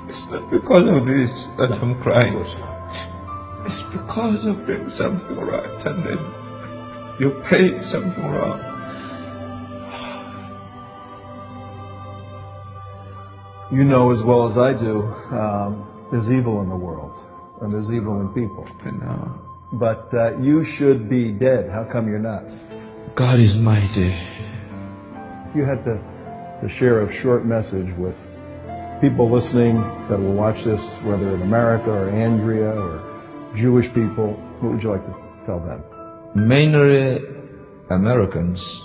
It's not because of this that I'm crying. Of course not. It's because of doing something right and then you're paying something wrong. You know as well as I do, there's evil in the world, and there's evil in people. I know. But you should be dead. How come you're not? God is mighty. If you had to share a short message with people listening that will watch this, whether in America or Andrea or Jewish people, what would you like to tell them? Mainly Americans,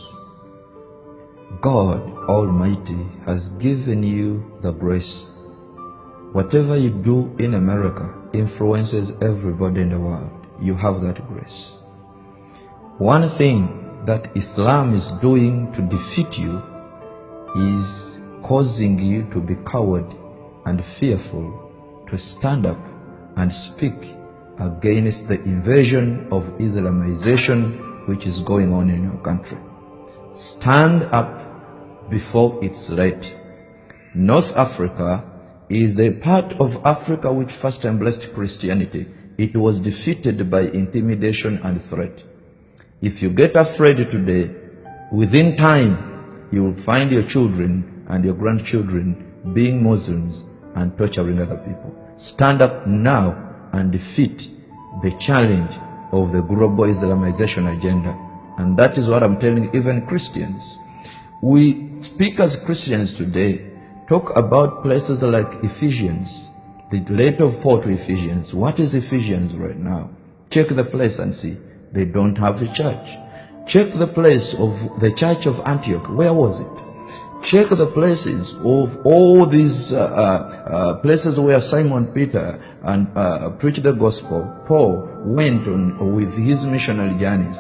God Almighty has given you the grace. Whatever you do in America influences everybody in the world. You have that grace. One thing that Islam is doing to defeat you is causing you to be coward and fearful, to stand up and speak against the invasion of Islamization which is going on in your country. Stand up before it's late. North Africa is the part of Africa which first embraced Christianity. It was defeated by intimidation and threat. If you get afraid today, within time, you will find your children and your grandchildren being Muslims and torturing other people. Stand up now and defeat the challenge of the global Islamization agenda. And that is what I'm telling even Christians. We speak as Christians today, talk about places like Ephesians, the letter of Paul to Ephesians. What is Ephesians right now? Check the place and see. They don't have a church. Check the place of the church of Antioch. Where was it? Check the places of all these places where Simon Peter and preached the gospel. Paul went on with his missionary journeys.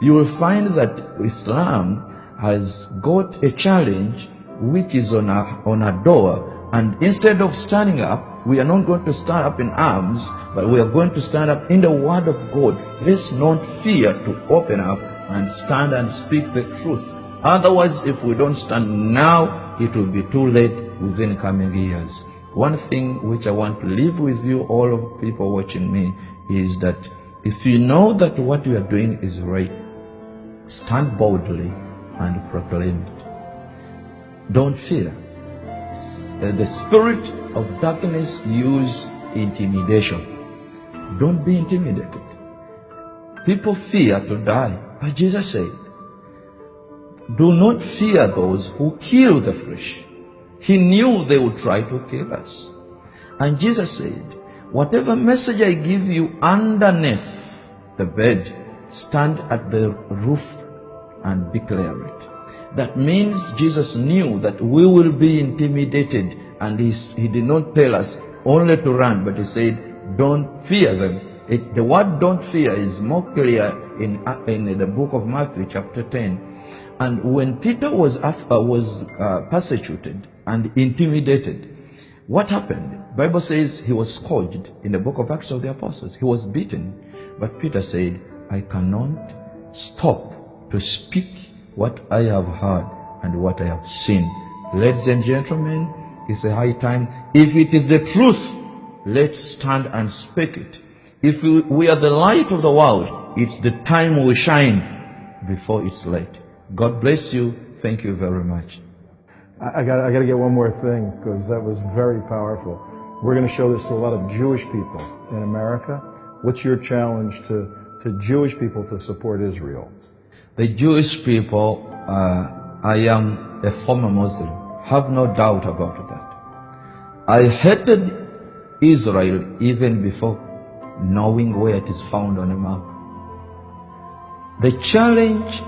You will find that Islam has got a challenge which is on a door, and instead of standing up, we are not going to stand up in arms, but we are going to stand up in the word of God. Let's not fear to open up and stand and speak the truth. Otherwise, if we don't stand now, it will be too late within coming years. One thing which I want to leave with you, all of people watching me, is that if you know that what you are doing is right, stand boldly and proclaim it. Don't fear. The spirit of darkness use intimidation. Don't be intimidated. People fear to die, but Jesus said, do not fear those who kill the flesh. He knew they would try to kill us. And Jesus said, whatever message I give you underneath the bed, stand at the roof and declare it. That means Jesus knew that we will be intimidated, and he did not tell us only to run, but he said, don't fear them. The word don't fear is more clear in the book of Matthew chapter 10. And when Peter was persecuted and intimidated, what happened? The Bible says he was scourged. In the book of Acts of the Apostles, he was beaten. But Peter said, I cannot stop to speak what I have heard and what I have seen. Ladies and gentlemen, it's a high time. If it is the truth, let's stand and speak it. If we are the light of the world, it's the time we shine before it's late. God bless you. Thank you very much. I got to get one more thing, because that was very powerful. We're going to show this to a lot of Jewish people in America. What's your challenge to Jewish people to support Israel? The Jewish people, I am a former Muslim. Have no doubt about that. I hated Israel even before knowing where it is found on a map. The challenge